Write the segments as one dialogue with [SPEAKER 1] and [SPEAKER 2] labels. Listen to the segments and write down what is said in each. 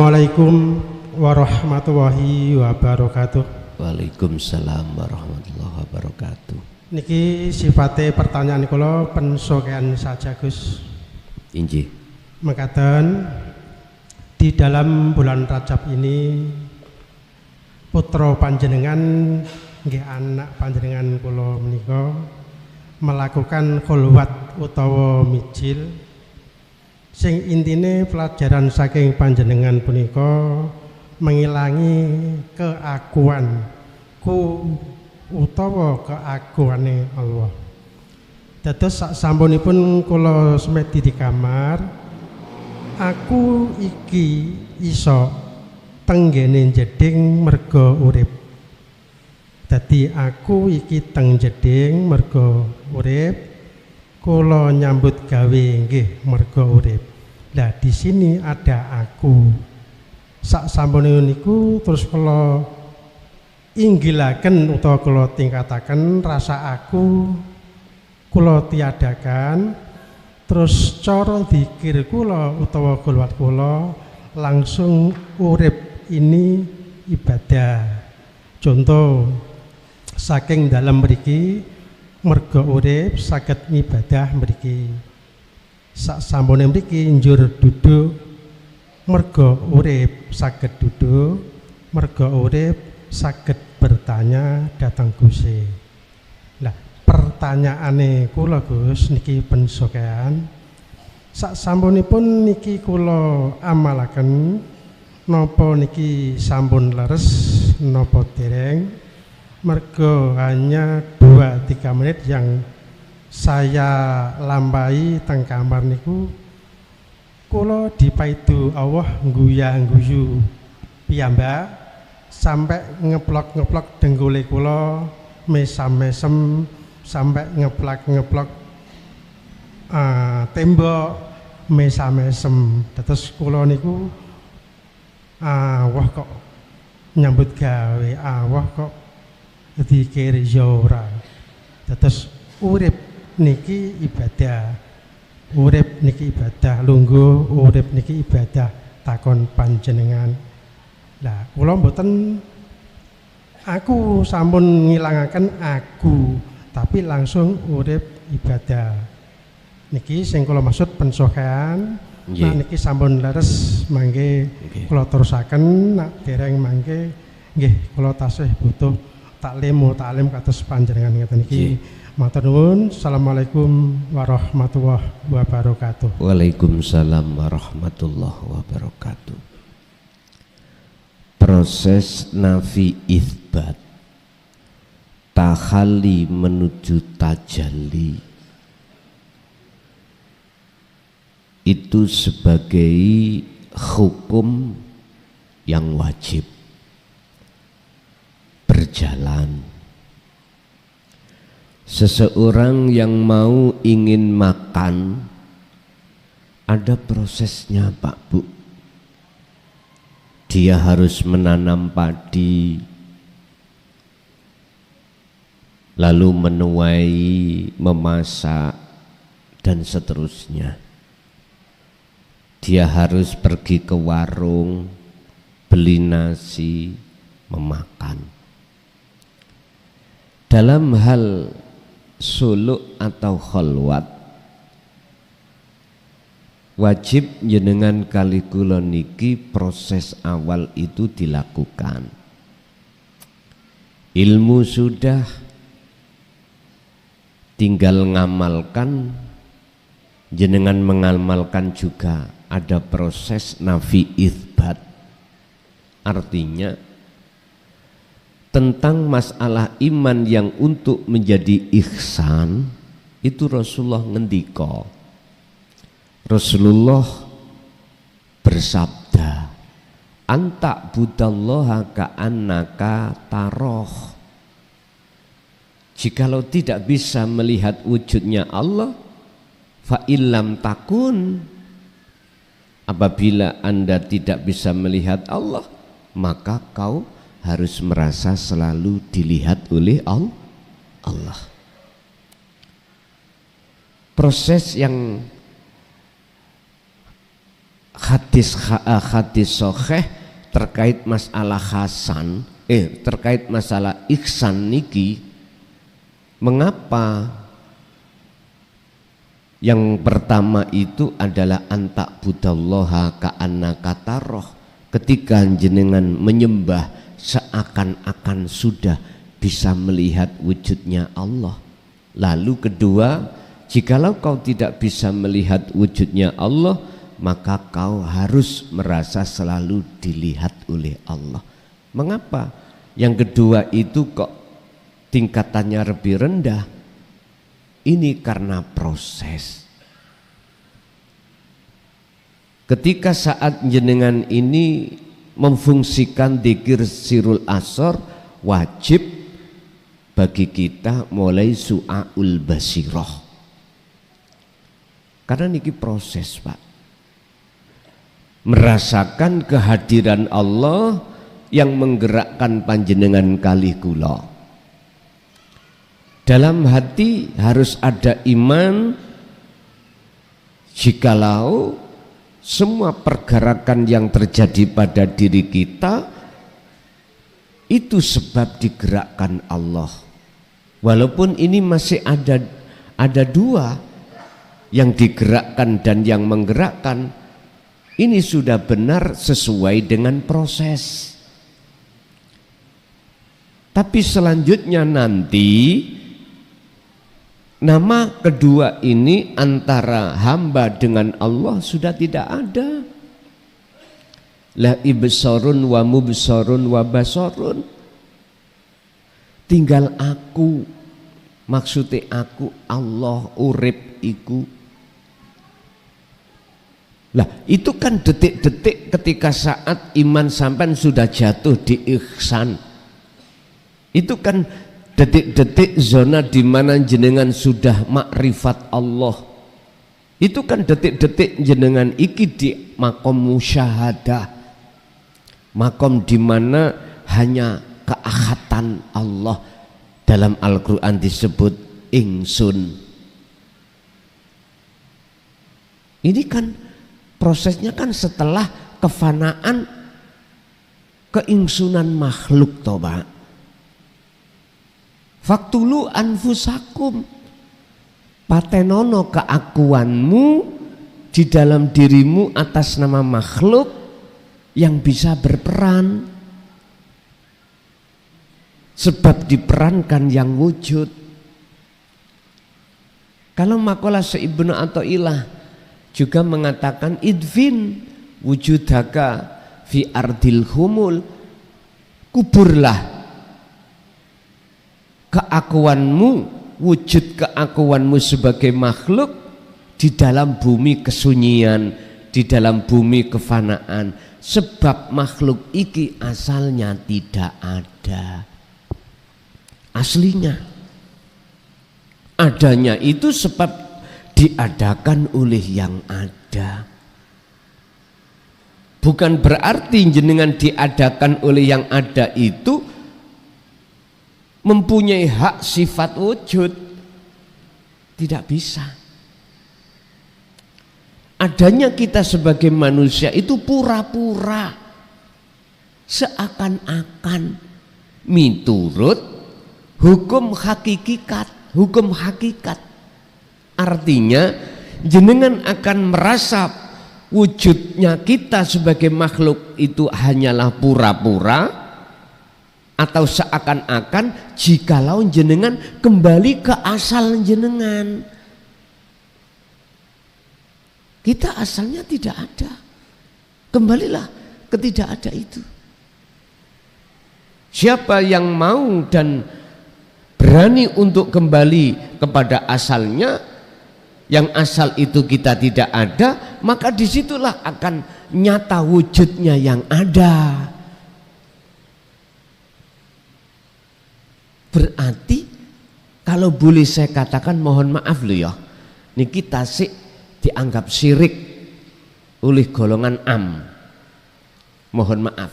[SPEAKER 1] Assalamualaikum warahmatullahi wabarakatuh.
[SPEAKER 2] Waalaikumsalam warahmatullahi wabarakatuh.
[SPEAKER 1] Niki sifate pertanyaan kula pensokean saja Gus.
[SPEAKER 2] Injih.
[SPEAKER 1] Mekaten di dalam bulan Rajab ini putra panjenengan nggih anak panjenengan kula menika melakukan khulwat utawa mijil. Sing intine pelajaran saking panjenengan punika mengilangi keakuan utawa keakuane Allah. Dados sak sampunipun kula semedi di kamar, aku iki iso tenggene jeding merga urip. Dadi aku iki teng jeding merga urip, kula nyambut gawe nggih merga urip. Lah di sini ada aku. Sak sampune niku terus kula inggilaken utawa kula tingkataken rasa aku kula tiadakan, terus cara zikir kula utawa khulwat kula langsung urip ini ibadah. Contoh saking dalam mriki merga urip saged ngibadah mriki. Sak sampune mriki njur duduk merga urip saged duduk, merga urip saged bertanya datang Gusti. Lah pertanyaane kula Gus niki pensokean, sak sampunipun niki kula amalaken napa niki sampun leres napa dereng, merga hanya 2-3 menit yang saya lampahi teng kamar niku kula dipaidu Allah guyu piyambak sampai ngeplok-ngeplok denggule kula mesam-mesem sampai ngeplak-ngeplok tembok mesam-mesem. Dados kula niku wah kok nyambut gawe wah kok dikir yo ora. Dados urip niki ibadah, urip niki ibadah, lungguh urip niki ibadah takon panjenengan. Lah kula mboten aku sampun ngilangaken aku, tapi langsung urip ibadah. Niki sing kula maksud pensokean. Nah niki sampun leres mangke kula terusaken, nak dereng mangke nggih kula tasih butuh taklim kados panjenengan ngeten iki. Matur nuwun. Assalamualaikum warahmatullahi wabarakatuh.
[SPEAKER 2] Waalaikumsalam warahmatullahi wabarakatuh. Proses nafi itsbat, tahalli menuju tajalli, itu sebagai hukum yang wajib berjalan. Seseorang yang mau ingin makan ada prosesnya Pak Bu. Dia harus menanam padi, lalu menuai, memasak, dan seterusnya. Dia harus pergi ke warung, beli nasi, memakan. Dalam hal suluk atau khalwat, wajib jenengan kali kula niki proses awal itu dilakukan. Ilmu sudah, tinggal ngamalkan. Jenengan mengamalkan juga ada proses nafi itsbat, artinya tentang masalah iman yang untuk menjadi ihsan itu Rasulullah ngendika. Rasulullah bersabda, anta budallaha ka'annaka taroh. Jikalau tidak bisa melihat wujudnya Allah, fa illam takun, apabila Anda tidak bisa melihat Allah, maka kau harus merasa selalu dilihat oleh Allah. Proses yang hadis sahih terkait masalah hasan, terkait masalah ihsan niki. Mengapa? Yang pertama itu adalah antak budallaha ka'annaka taroh. Ketika jenengan menyembah seakan-akan sudah bisa melihat wujudnya Allah. Lalu kedua, jikalau kau tidak bisa melihat wujudnya Allah, maka kau harus merasa selalu dilihat oleh Allah. Mengapa? Yang kedua itu kok tingkatannya lebih rendah? Ini karena proses. Ketika saat jenengan ini memfungsikan dzikir sirul asor, wajib bagi kita mulai su'aul basiroh. Karena niki proses, Pak. Merasakan kehadiran Allah yang menggerakkan panjenengan kalih kula. Dalam hati harus ada iman, jikalau semua pergerakan yang terjadi pada diri kita itu sebab digerakkan Allah. Walaupun ini masih ada dua, yang digerakkan dan yang menggerakkan, ini sudah benar sesuai dengan proses. Tapi selanjutnya nanti nama kedua ini antara hamba dengan Allah sudah tidak ada. La ibsarun wa mubsarun wa basarun. Tinggal aku, maksudnya aku Allah urip iku. Lah itu kan detik-detik ketika saat iman sampean sudah jatuh di ihsan. Itu kan detik-detik zona di mana jenengan sudah makrifat Allah. Itu kan detik-detik jenengan iki di makom musyahadah, makom di mana hanya keahatan Allah. Dalam Al-Quran disebut ingsun. Ini kan prosesnya kan setelah kefanaan keingsunan makhluk toh Pak. Faktulu anfusakum, patenono keakuanmu di dalam dirimu atas nama makhluk yang bisa berperan, sebab diperankan yang wujud. Kalau makalah Ibnu Athaillah juga mengatakan idfin wujudaka fi ardil humul, kuburlah keakuanmu, wujud keakuanmu sebagai makhluk di dalam bumi kesunyian, di dalam bumi kefanaan, sebab makhluk iki asalnya tidak ada. Aslinya adanya itu sebab diadakan oleh yang ada. Bukan berarti jenengan diadakan oleh yang ada itu mempunyai hak sifat wujud. Tidak bisa. Adanya kita sebagai manusia itu pura-pura, seakan-akan miturut hukum hakikat. Hukum hakikat artinya jenengan akan merasa wujudnya kita sebagai makhluk itu hanyalah pura-pura atau seakan-akan jikalau jenengan kembali ke asal jenengan. Kita asalnya tidak ada, kembalilah ke tidak ada itu. Siapa yang mau dan berani untuk kembali kepada asalnya, yang asal itu kita tidak ada, maka disitulah akan nyata wujudnya yang ada. Berarti kalau boleh saya katakan, mohon maaf loh ya, niki tasik dianggap syirik oleh golongan am. Mohon maaf,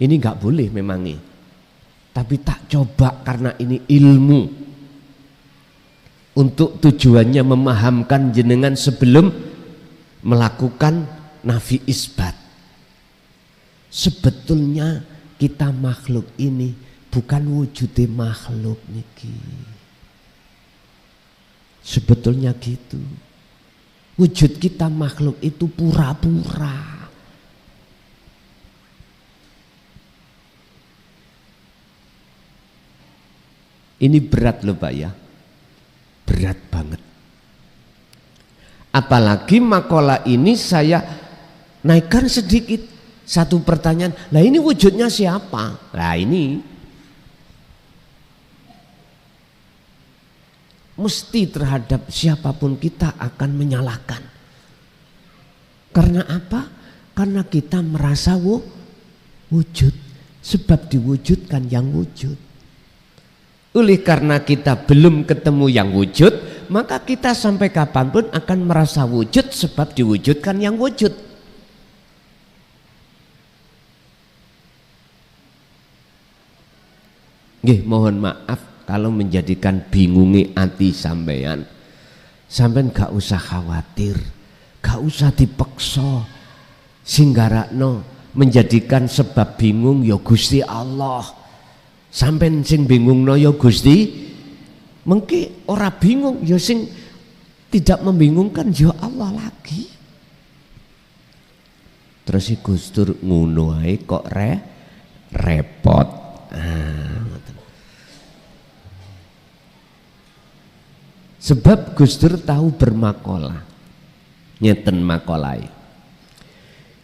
[SPEAKER 2] ini nggak boleh memang ini. Tapi tak coba karena ini ilmu, untuk tujuannya memahamkan jenengan sebelum melakukan nafi isbat. Sebetulnya kita makhluk ini bukan wujudnya makhluk niki. Sebetulnya gitu. Wujud kita makhluk itu pura-pura. Ini berat loh Pak ya. Berat banget. Apalagi makalah ini saya naikkan sedikit. Satu pertanyaan, lah ini wujudnya siapa? Nah ini mesti terhadap siapapun kita akan menyalahkan. Karena apa? Karena kita merasa wujud. Sebab diwujudkan yang wujud. Oleh karena kita belum ketemu yang wujud, maka kita sampai kapanpun akan merasa wujud sebab diwujudkan yang wujud. Nggih, mohon maaf kalau menjadikan bingungi hati sampean. Sampean gak usah khawatir, gak usah dipeksa. Singgarakno menjadikan sebab bingung ya Gusti Allah. Sampean sing bingungno ya Gusti, mengki ora bingung ya sing tidak membingungkan ya Allah lagi. Terus si Gustur ngono ae kok repot. Sebab Gus Dur tahu bermakola, nyeten makolai.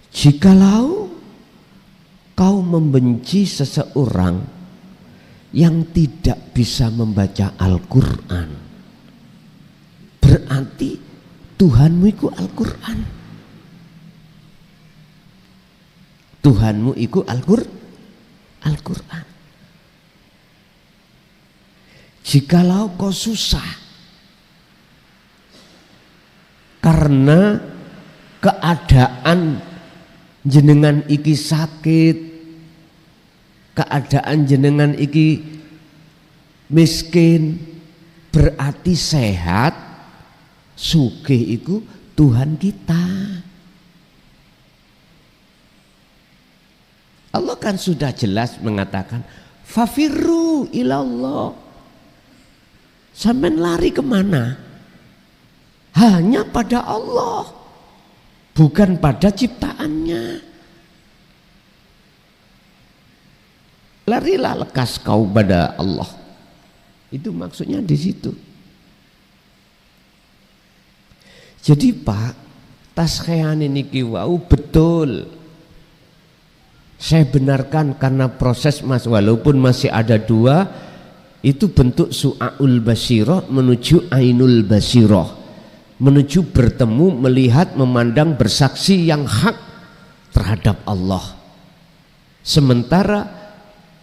[SPEAKER 2] Jikalau kau membenci seseorang yang tidak bisa membaca Al-Quran, berarti Tuhanmu itu Al-Quran. Tuhanmu itu Al-Quran. Jikalau kau susah karena keadaan jenengan iki sakit, keadaan jenengan iki miskin, berarti sehat, sugih iku Tuhan kita. Allah kan sudah jelas mengatakan fafirru ilallah. Sampean lari kemana? Hanya pada Allah, bukan pada ciptaannya. Larilah lekas kau pada Allah. Itu maksudnya di situ. Jadi Pak, taskhiyah niki wau betul. Saya benarkan karena proses Mas, walaupun masih ada dua, itu bentuk su'aul basirah menuju ainul basirah. Menuju bertemu, melihat, memandang, bersaksi yang hak terhadap Allah. Sementara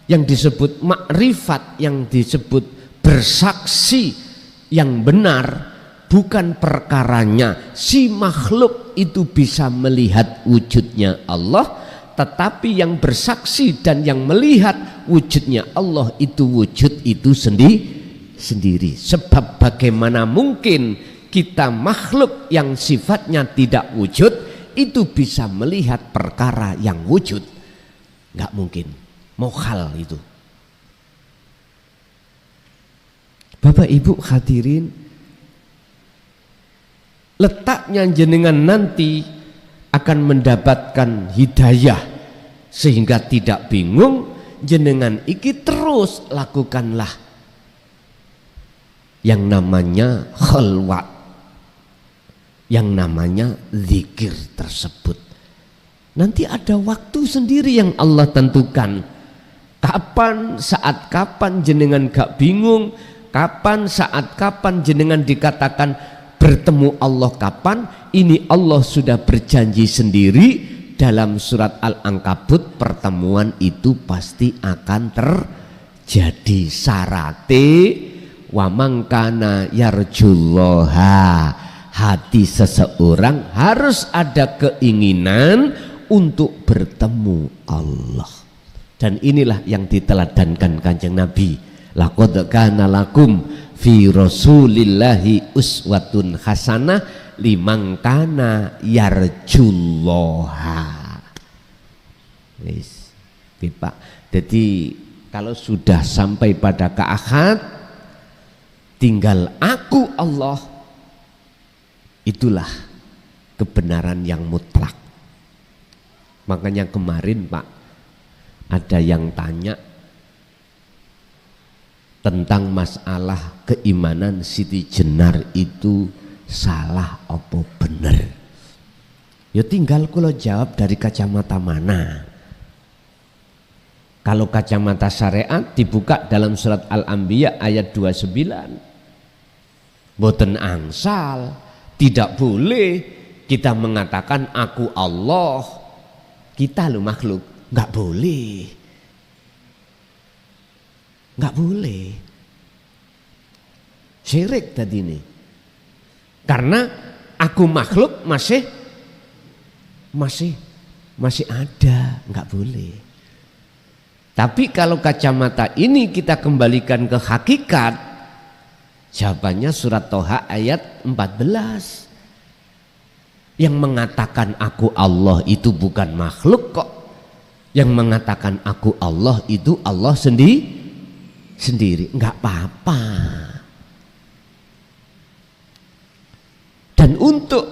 [SPEAKER 2] yang disebut makrifat, yang disebut bersaksi yang benar, bukan perkaranya si makhluk itu bisa melihat wujudnya Allah, tetapi yang bersaksi dan yang melihat wujudnya Allah itu wujud itu sendiri. Sebab bagaimana mungkin kita makhluk yang sifatnya tidak wujud itu bisa melihat perkara yang wujud? Nggak mungkin, mokhal itu. Bapak Ibu hadirin, letaknya jenengan nanti akan mendapatkan hidayah sehingga tidak bingung. Jenengan iki terus lakukanlah yang namanya khalwat, yang namanya zikir tersebut. Nanti ada waktu sendiri yang Allah tentukan. Kapan, saat kapan jenengan gak bingung, kapan, saat kapan jenengan dikatakan bertemu Allah kapan, ini Allah sudah berjanji sendiri dalam surat Al-Ankabut, pertemuan itu pasti akan terjadi. Syarate wa mangkana yarjullaha, hati seseorang harus ada keinginan untuk bertemu Allah. Dan inilah yang diteladankan Kanjeng Nabi. Laqad kana lakum fi rasulillahi uswatun hasanah liman kana yarjullaha. Wis, Pak. Jadi kalau sudah sampai pada keahad, tinggal aku Allah, itulah kebenaran yang mutlak. Makanya kemarin Pak, ada yang tanya tentang masalah keimanan Siti Jenar itu salah apa bener. Ya tinggal kula jawab dari kacamata mana. Kalau kacamata syariat dibuka dalam surat Al-Anbiya ayat 29. Boten angsal, tidak boleh kita mengatakan aku Allah, kita lo makhluk, nggak boleh. Nggak boleh. Syirik tadi ini. Karena aku makhluk masih ada, nggak boleh. Tapi kalau kacamata ini kita kembalikan ke hakikat, jawabannya surat Toha ayat 14. Yang mengatakan aku Allah itu bukan makhluk kok. Yang mengatakan aku Allah itu Allah sendiri, enggak apa-apa. Dan untuk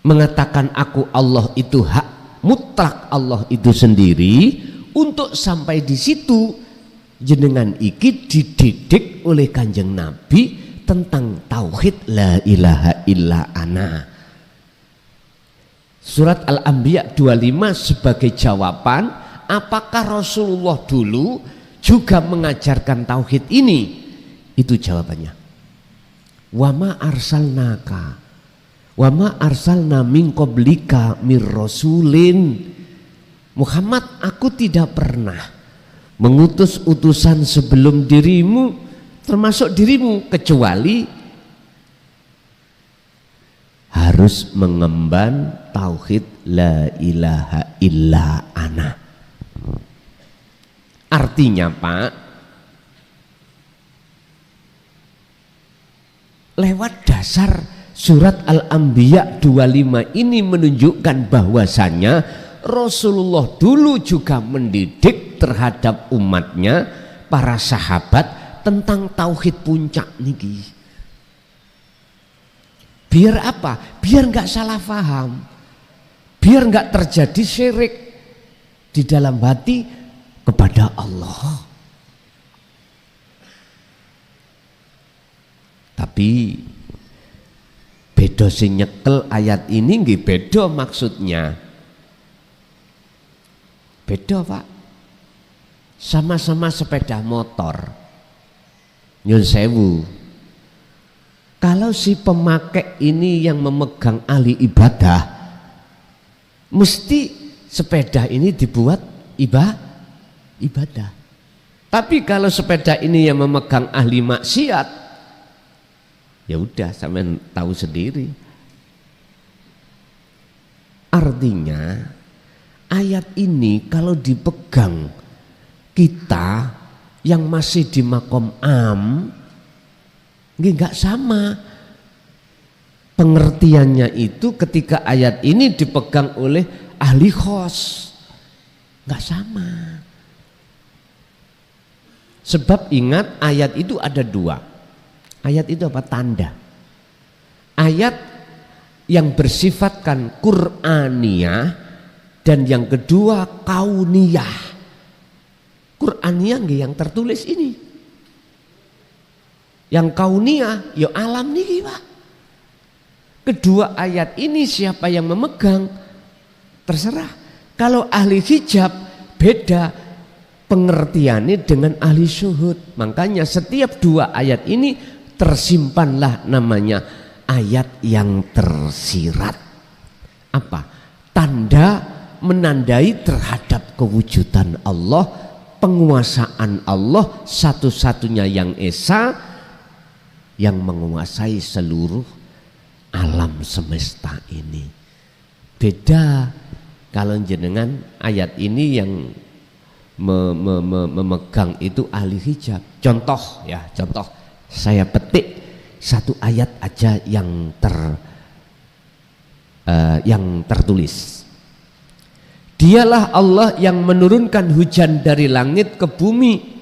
[SPEAKER 2] mengatakan aku Allah itu hak mutlak Allah itu sendiri, untuk sampai di situ jenengan iki dididik oleh Kanjeng Nabi tentang tauhid la ilaha illa ana. Surat Al-Anbiya 25 sebagai jawaban, apakah Rasulullah dulu juga mengajarkan tauhid ini? Itu jawabannya. Wa ma arsalnaka wa ma arsalna min qablika mir rasulin. Muhammad, aku tidak pernah mengutus utusan sebelum dirimu, termasuk dirimu, kecuali harus mengemban tauhid la ilaha illa ana. Artinya Pak, lewat dasar surat Al-Anbiya 25 ini menunjukkan bahwasanya Rasulullah dulu juga mendidik terhadap umatnya, para sahabat, tentang tauhid puncak niki. Biar apa? Biar nggak salah paham, biar nggak terjadi syirik di dalam hati kepada Allah. Tapi beda sing nyekel ayat ini nggih beda maksudnya. Beda Pak. Sama-sama sepeda motor. Nyun sewu. Kalau si pemakai ini yang memegang ahli ibadah, mesti sepeda ini dibuat ibadah. Tapi kalau sepeda ini yang memegang ahli maksiat, ya udah sampean tahu sendiri. Artinya ayat ini kalau dipegang kita yang masih di makom am, nggak sama pengertiannya itu ketika ayat ini dipegang oleh ahli khos, nggak sama. Sebab ingat ayat itu ada dua. Ayat itu apa? Tanda. Ayat yang bersifatkan Qur'aniyah dan yang kedua kauniyah. Qur'aniyah yang tertulis ini. Yang kauniyah ya alam nih Pak. Kedua ayat ini siapa yang memegang terserah. Kalau ahli hijab beda pengertiannya dengan ahli syuhud. Makanya setiap dua ayat ini tersimpanlah namanya ayat yang tersirat. Apa? Tanda menandai terhadap kewujudan Allah, penguasaan Allah satu-satunya yang esa, yang menguasai seluruh alam semesta ini. Beda kalau jenengan ayat ini yang memegang itu ahli hijab. Contoh ya, contoh saya petik satu ayat aja yang tertulis. Dialah Allah yang menurunkan hujan dari langit ke bumi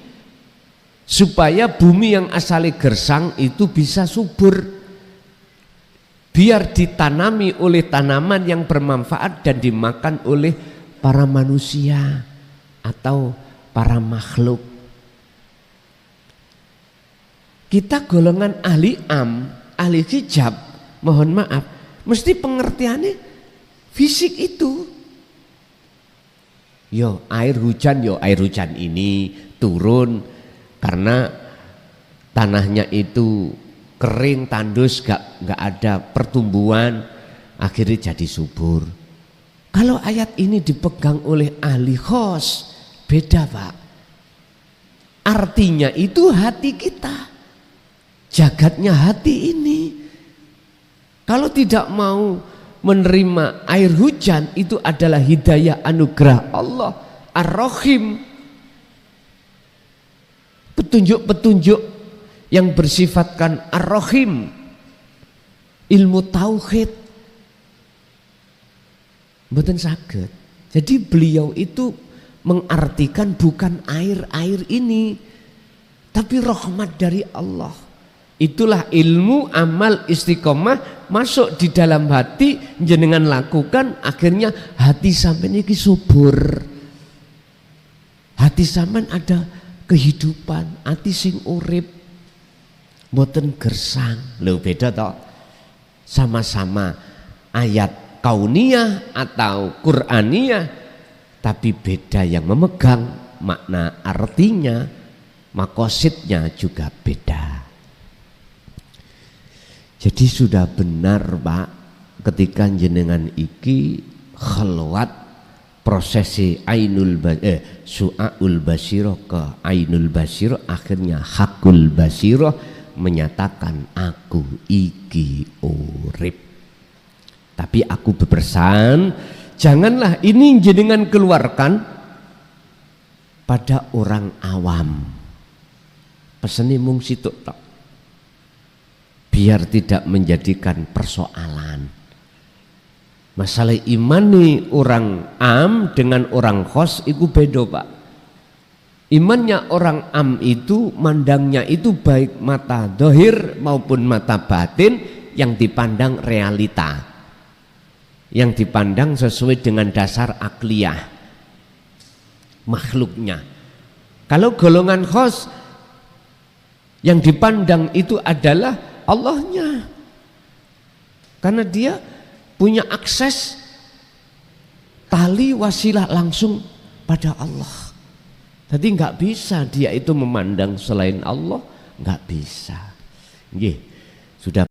[SPEAKER 2] supaya bumi yang asalnya gersang itu bisa subur, biar ditanami oleh tanaman yang bermanfaat dan dimakan oleh para manusia atau para makhluk. Kita golongan ahli ahli hijab, mohon maaf, mesti pengertiannya fisik itu. Air hujan ini turun karena tanahnya itu kering, tandus, gak ada pertumbuhan, akhirnya jadi subur. Kalau ayat ini dipegang oleh ahli khos, beda Pak. Artinya itu hati kita, jagatnya hati ini. Kalau tidak mau menerima air hujan, itu adalah hidayah anugerah Allah Ar-Rahim, petunjuk-petunjuk yang bersifatkan Ar-Rahim, ilmu tauhid, mboten saged. Jadi beliau itu mengartikan bukan air ini, tapi rahmat dari Allah. Itulah ilmu amal istiqomah masuk di dalam hati, jenengan lakukan, akhirnya hati sampean iki subur. Hati sampean ada kehidupan, hati sing urip, mboten gersang. Lho beda toh. Sama-sama ayat kauniyah atau Qur'aniyah, tapi beda yang memegang makna artinya, makosidnya juga beda. Jadi sudah benar Pak, ketika jenengan iki khalwat prosesi su'aul basirah ke ainul basirah, akhirnya hakul basirah menyatakan aku iki urip. Tapi aku berpesan, janganlah ini jenengan keluarkan pada orang awam. Pesene mung situk tok, biar tidak menjadikan persoalan. Masalah iman nih orang am dengan orang khos itu beda Pak. Imannya orang am itu mandangnya itu baik mata dohir maupun mata batin, yang dipandang realita, yang dipandang sesuai dengan dasar akliyah makhluknya. Kalau golongan khos, yang dipandang itu adalah Allahnya, karena dia punya akses tali wasilah langsung pada Allah. Jadi nggak bisa dia itu memandang selain Allah, nggak bisa. Nggih, sudah.